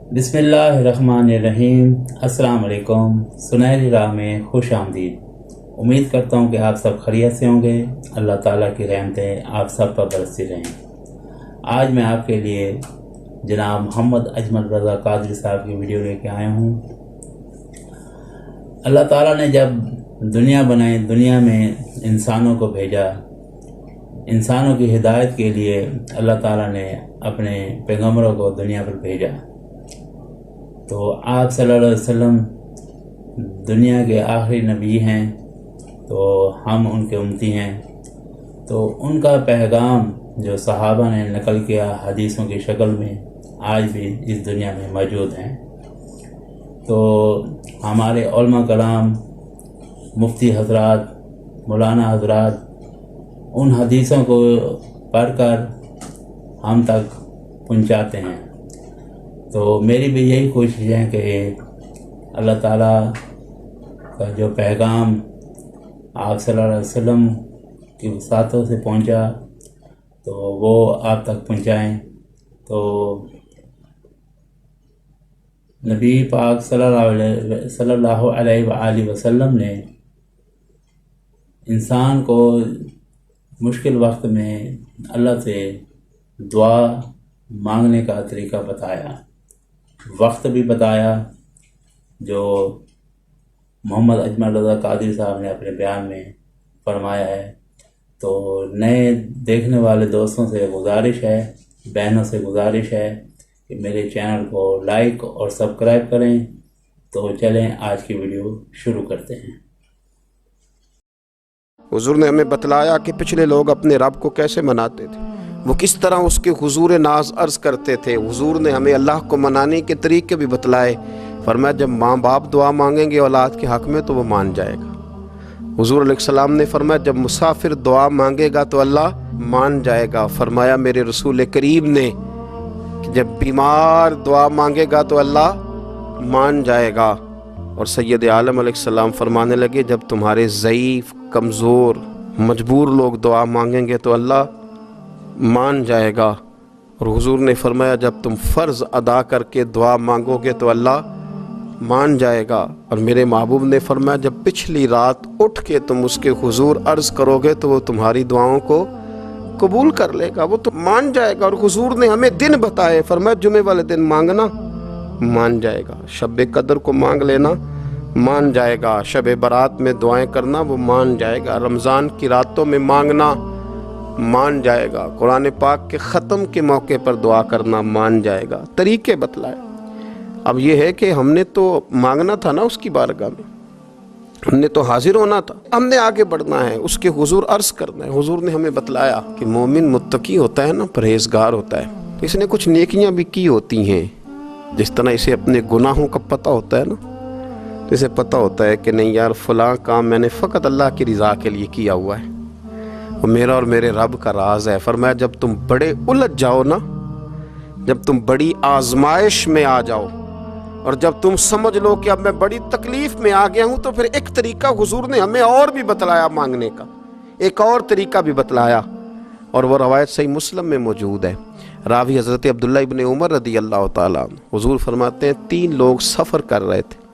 बिस्मिल्लाहिर्रहमानिर्रहीम। अस्सलाम वालेकुम। सुनहरी राह में खुश आमदीद। उम्मीद करता हूँ कि आप सब खैरियत से होंगे। अल्लाह ताला की रहमतें आप सब पर बरसती रहें। आज मैं आपके लिए जनाब मोहम्मद अजमल रज़ा कादरी साहब की वीडियो लेके आया हूँ। अल्लाह ताला ने जब दुनिया बनाई, दुनिया में इंसानों को भेजा, इंसानों की हिदायत के लिए अल्लाह ताला ने अपने पैगम्बरों को दुनिया पर भेजा। तो आप सल्लल्लाहु अलैहि वसल्लम दुनिया के आखिरी नबी हैं, तो हम उनके उम्मती हैं। तो उनका पैगाम जो सहाबा ने नकल किया हदीसों की शक्ल में, आज भी इस दुनिया में मौजूद हैं। तो हमारे उलमा कलाम, मुफ्ती हजरात, मौलाना हजरात उन हदीसों को पढ़कर हम तक पहुंचाते हैं। तो मेरी भी यही कोशिश है कि अल्लाह ताला का जो पैगाम आप सल्लल्लाहु अलैहि वसल्लम की वसातों से पहुंचा, तो वो आप तक पहुंचाएं। तो नबी पाक सल्लल्लाहु अलैहि वसल्लम ने इंसान को मुश्किल वक्त में अल्लाह से दुआ मांगने का तरीका बताया, वक्त भी बताया, जो मोहम्मद अजमल रज़ा कादरी साहब ने अपने बयान में फरमाया है। तो नए देखने वाले दोस्तों से गुजारिश है, बहनों से गुजारिश है कि मेरे चैनल को लाइक और सब्सक्राइब करें। तो चलें आज की वीडियो शुरू करते हैं। हुजूर ने हमें बतलाया कि पिछले लोग अपने रब को कैसे मनाते थे, वो किस तरह उसके हुजूर नाज अर्ज करते थे। हुजूर ने हमें अल्लाह को मनाने के तरीके भी बतलाए। फरमाया जब माँ बाप दुआ मांगेंगे औलाद के हक़ में तो वो मान जाएगा। हुजूर अलैहिस्सलाम ने फरमाया जब मुसाफिर दुआ मांगेगा तो अल्लाह मान जाएगा। फरमाया मेरे रसूल करीम ने कि जब बीमार दुआ मांगेगा तो अल्लाह मान जाएगा। और सैयद आलम अलैहिस्सलाम फरमाने लगे जब तुम्हारे ज़ईफ़, कमज़ोर, मजबूर लोग दुआ मांगेंगे तो अल्लाह मान जाएगा। और हुजूर ने फरमाया जब तुम फ़र्ज़ अदा करके दुआ मांगोगे तो अल्लाह मान जाएगा। और मेरे महबूब ने फरमाया जब पिछली रात उठ के तुम उसके हुजूर अर्ज़ करोगे तो वो तुम्हारी दुआओं को कबूल कर लेगा, वो तो मान जाएगा। और हुजूर ने हमें दिन बताए, फरमाया जुमे वाले दिन मांगना मान जाएगा, शब कदर को मांग लेना मान जाएगा, शब बारात में दुआएं करना वो मान जाएगा, रमज़ान की रातों में मांगना मान जाएगा, कुरान पाक के ख़त्म के मौके पर दुआ करना मान जाएगा। तरीके बतलाए। अब ये है कि हमने तो मांगना था ना उसकी बारगाह में, हमने तो हाजिर होना था, हमने आगे बढ़ना है, उसके हुजूर अर्ज़ करना है। हुजूर ने हमें बतलाया कि मोमिन मुत्तकी होता है ना, परहेजगार होता है, तो इसने कुछ नेकियां भी की होती हैं। जिस तरह इसे अपने गुनाहों का पता होता है ना, तो इसे पता होता है कि नहीं यार फ़लाँ काम मैंने फ़कत अल्लाह की रज़ा के लिए किया हुआ है, वो मेरा और मेरे रब का राज है। फरमाया जब तुम बड़े उलझ जाओ ना, जब तुम बड़ी आजमाइश में आ जाओ और जब तुम समझ लो कि अब मैं बड़ी तकलीफ़ में आ गया हूँ, तो फिर एक तरीका हुजूर ने हमें और भी बतलाया मांगने का, एक और तरीका भी बतलाया। और वह रवायत सही मुस्लिम में मौजूद है। रावी हज़रत अब्दुल्ला इब्न उमर रदी अल्लाह ताला अन्हु, हुजूर फरमाते हैं 3 लोग सफ़र कर रहे थे।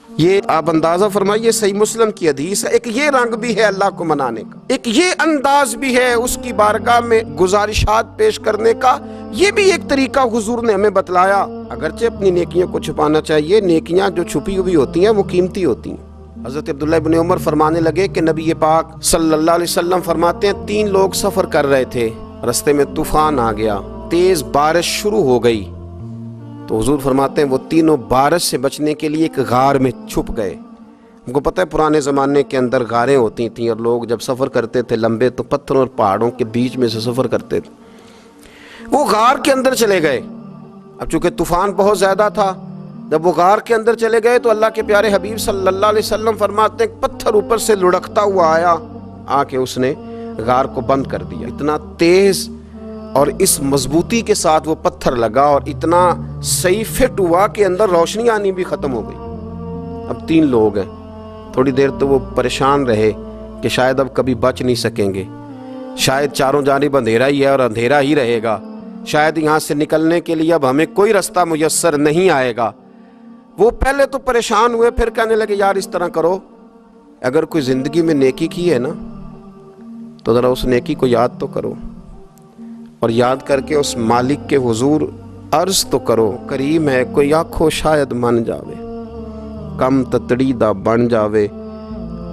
ये आप अंदाज़ा फरमाइए, सही मुस्लिम की हदीस है। एक ये रंग भी है अल्लाह को मनाने का, एक ये अंदाज भी है उसकी बारगाह में गुजारिशात पेश करने का। ये भी एक तरीका हुजूर ने हमें बतलाया। अगरचे अपनी नेकियों को छुपाना चाहिए, नेकियां जो छुपी हुई होती हैं वो कीमती होती हैं। हज़रत अब्दुल्ला इब्न उमर फरमाने लगे कि नबी पाक सल्लल्लाहु अलैहि वसल्लम फरमाते हैं 3 लोग सफ़र कर रहे थे, रस्ते में तूफ़ान आ गया, तेज़ बारिश शुरू हो गई। तो हुजूर फरमाते हैं वो तीनों बारिश से बचने के लिए एक गार में छुप गए। हमको पता है पुराने ज़माने के अंदर गारें होती थीं और लोग जब सफ़र करते थे लंबे, तो पत्थरों और पहाड़ों के बीच में से सफ़र करते थे। वो गार के अंदर चले गए। अब चूँकि तूफ़ान बहुत ज़्यादा था, जब वो गार के अंदर चले गए तो अल्लाह के प्यारे हबीब सल्लल्लाहु अलैहि वसल्लम फरमाते हैं पत्थर ऊपर से लुढ़कता हुआ आया, आके उसने गार को बंद कर दिया। इतना तेज़ और इस मजबूती के साथ वो पत्थर लगा और इतना सही फिट हुआ कि अंदर रोशनी आनी भी ख़त्म हो गई। अब 3 लोग हैं। थोड़ी देर तो वो परेशान रहे कि शायद अब कभी बच नहीं सकेंगे, शायद चारों जानिब अंधेरा ही है और अंधेरा ही रहेगा, शायद यहाँ से निकलने के लिए अब हमें कोई रास्ता मुयस्सर नहीं आएगा। वो पहले तो परेशान हुए, फिर कहने लगे यार इस तरह करो, अगर कोई ज़िंदगी में नेकी की है ना तो ज़रा उस नेकी को याद तो करो, और याद करके उस मालिक के हुजूर अर्ज़ तो करो, करीम है कोई आखो शायद मन जावे, कम ततड़ी दा बन जावे,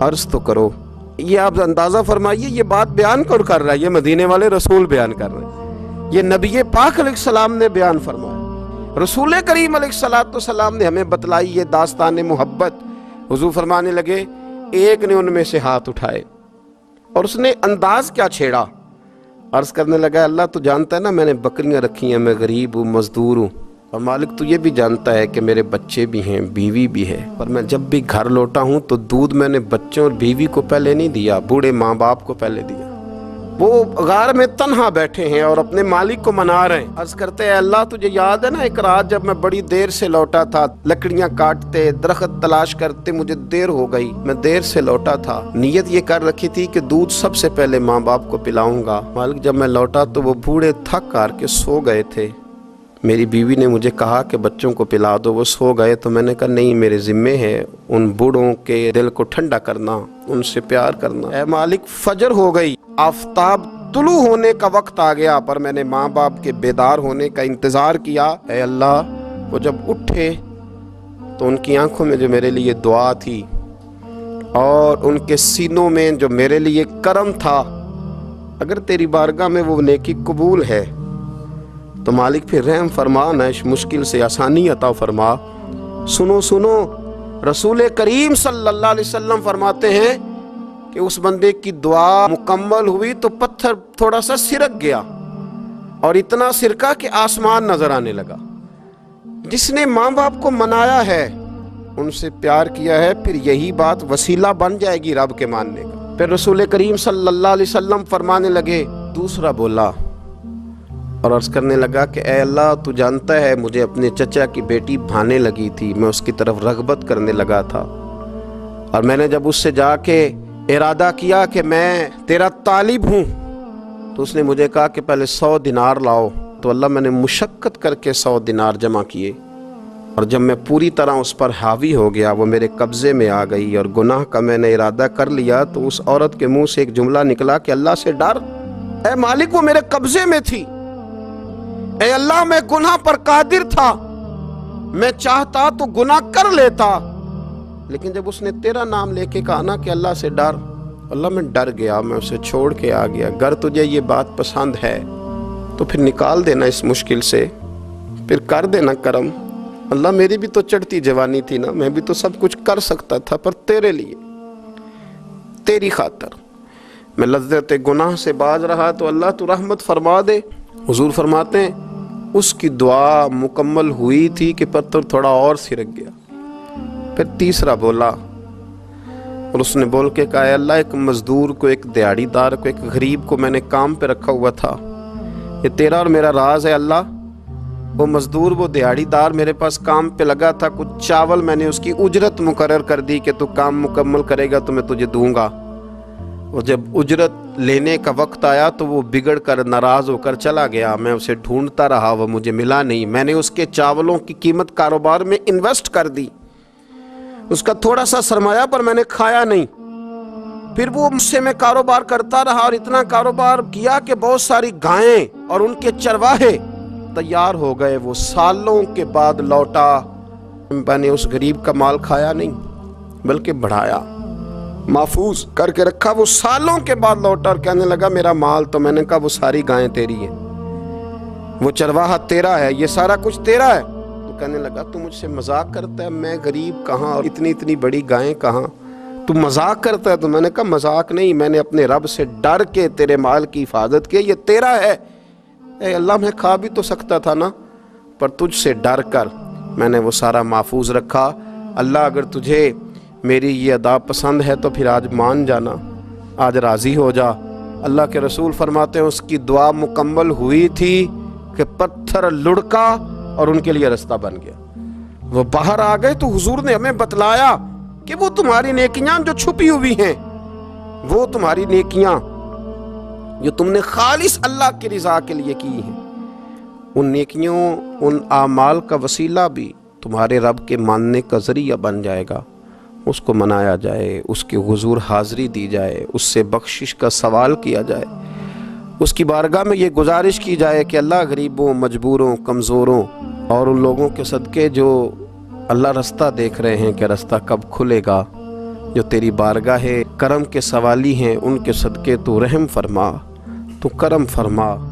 अर्ज़ तो करो। ये आप अंदाज़ा फरमाइए, ये बात बयान कौन कर रहा है? ये मदीने वाले रसूल बयान कर रहे हैं, ये नबी पाक अलैहिस्सलाम ने बयान फरमाया। रसूल करीम अलैहिस्सलाम ने हमें बतलाई ये दास्तान मोहब्बत। हुजूर फरमाने लगे, एक ने उनमें से हाथ उठाए और उसने अंदाज क्या छेड़ा, अर्ज़ करने लगा, अल्लाह तो जानता है ना मैंने बकरियां रखी हैं, मैं गरीब हूँ, मजदूर हूँ, और मालिक तू ये भी जानता है कि मेरे बच्चे भी हैं, बीवी भी है, पर मैं जब भी घर लौटा हूँ तो दूध मैंने बच्चों और बीवी को पहले नहीं दिया, बूढ़े माँ बाप को पहले दिया। वो गार में तन्हा बैठे हैं और अपने मालिक को मना रहे हैं। अर्ज़ करते हैं, अल्लाह तुझे याद है ना एक रात जब मैं बड़ी देर से लौटा था, लकड़ियां काटते, दरख्त तलाश करते, मुझे देर हो गई, मैं देर से लौटा था, नीयत ये कर रखी थी कि दूध सबसे पहले माँ बाप को पिलाऊंगा। मालिक जब मैं लौटा तो वो बूढ़े थक कर के सो गए थे, मेरी बीवी ने मुझे कहा कि बच्चों को पिला दो, वो सो गए, तो मैंने कहा नहीं, मेरे ज़िम्मे है उन बूढ़ों के दिल को ठंडा करना, उनसे प्यार करना। ऐ मालिक फजर हो गई, आफताब तुलू होने का वक्त आ गया, पर मैंने माँ बाप के बेदार होने का इंतज़ार किया। ऐ अल्लाह, वो जब उठे तो उनकी आंखों में जो मेरे लिए दुआ थी और उनके सीनों में जो मेरे लिए करम था, अगर तेरी बारगाह में वो नेकी कबूल है तो मालिक फिर रहम फरमा, न इस मुश्किल से आसानी अता फरमा। सुनो सुनो, रसूल करीम सल्लल्लाहु अलैहि वसल्लम फरमाते हैं कि उस बंदे की दुआ मुकम्मल हुई तो पत्थर थोड़ा सा सिरक गया, और इतना सिरका कि आसमान नजर आने लगा। जिसने माँ बाप को मनाया है, उनसे प्यार किया है, फिर यही बात वसीला बन जाएगी रब के मानने का। फिर रसूल करीम सल्लल्लाहु अलैहि वसल्लम फरमाने लगे, दूसरा बोला और अर्ज़ करने लगा कि ऐ अल्लाह तू जानता है मुझे अपने चचा की बेटी भाने लगी थी, मैं उसकी तरफ रग़बत करने लगा था, और मैंने जब उससे जाके इरादा किया कि मैं तेरा तालिब हूँ तो उसने मुझे कहा कि पहले 100 दिनार लाओ। तो अल्लाह मैंने मुशक्क़त करके 100 दिनार जमा किए, और जब मैं पूरी तरह उस पर हावी हो गया, वो मेरे कब्ज़े में आ गई और गुनाह का मैंने इरादा कर लिया, तो उस औरत के मुंह से एक जुमला निकला कि अल्लाह से डर। ऐ मालिक, वो मेरे कब्ज़े में थी, ऐ अल्लाह मैं गुनाह पर कादिर था, मैं चाहता तो गुनाह कर लेता, लेकिन जब उसने तेरा नाम लेके कहा ना कि अल्लाह से डर, अल्लाह मैं डर गया, मैं उसे छोड़ के आ गया। अगर तुझे ये बात पसंद है तो फिर निकाल देना इस मुश्किल से, फिर कर देना करम। अल्लाह मेरी भी तो चढ़ती जवानी थी ना, मैं भी तो सब कुछ कर सकता था, पर तेरे लिए, तेरी खातर मैं लज्जत गुनाह से बाज रहा, तो अल्लाह तू रहमत फरमा दे। हुजूर फरमाते हैं उसकी दुआ मुकम्मल हुई थी कि पत्थर थोड़ा और सिरक गया। फिर तीसरा बोला और उसने बोल के कहा, अल्लाह एक मजदूर को, एक दिहाड़ीदार को, एक गरीब को मैंने काम पे रखा हुआ था, ये तेरा और मेरा राज है अल्लाह। वो मजदूर, वो दिहाड़ीदार मेरे पास काम पे लगा था, कुछ चावल मैंने उसकी उजरत मुकर्रर कर दी कि तू काम मुकम्मल करेगा तो मैं तुझे दूंगा। और जब उजरत लेने का वक्त आया तो वो बिगड़ कर नाराज होकर चला गया, मैं उसे ढूंढता रहा, वो मुझे मिला नहीं। मैंने उसके चावलों की कीमत कारोबार में इन्वेस्ट कर दी, उसका थोड़ा सा सरमाया, पर मैंने खाया नहीं। फिर वो मुझसे मैं कारोबार करता रहा और इतना कारोबार किया कि बहुत सारी गायें और उनके चरवाहे तैयार हो गए। वो सालों के बाद लौटा, मैंने उस गरीब का माल खाया नहीं बल्कि बढ़ाया, महफूज करके रखा। वो सालों के बाद लौटा और कहने लगा मेरा माल, तो मैंने कहा वो सारी गायें तेरी हैं, वो चरवाहा तेरा है, ये सारा कुछ तेरा है। तो कहने लगा तू मुझसे मजाक करता है, मैं गरीब कहाँ और इतनी इतनी बड़ी गायें कहाँ, तू मजाक करता है। तो मैंने कहा मजाक नहीं, मैंने अपने रब से डर के तेरे माल की हिफाजत की, ये तेरा है। ए अल्लाह, मैं खा भी तो सकता था ना, पर तुझसे डर कर मैंने वो सारा महफूज रखा। अल्लाह अगर तुझे मेरी ये अदा पसंद है तो फिर आज मान जाना, आज राज़ी हो जा। अल्लाह के रसूल फरमाते हैं उसकी दुआ मुकम्मल हुई थी कि पत्थर लुढ़का और उनके लिए रास्ता बन गया। वो बाहर आ गए तो हुजूर ने हमें बतलाया कि वो तुम्हारी नेकियां जो छुपी हुई हैं, वो तुम्हारी नेकियां जो तुमने खालिस अल्लाह की रिजा के लिए की हैं, उन नेकियों, उन आमाल का वसीला भी तुम्हारे रब के मानने का ज़रिया बन जाएगा। उसको मनाया जाए, उसके हुजूर हाज़री दी जाए, उससे बख्शिश का सवाल किया जाए, उसकी बारगाह में ये गुजारिश की जाए कि अल्लाह गरीबों, मजबूरों, कमज़ोरों और उन लोगों के सदक़े जो अल्लाह रास्ता देख रहे हैं कि रास्ता कब खुलेगा, जो तेरी बारगाह करम के सवाली हैं, उनके सदक़े तो रहम फरमा, तो करम फरमा।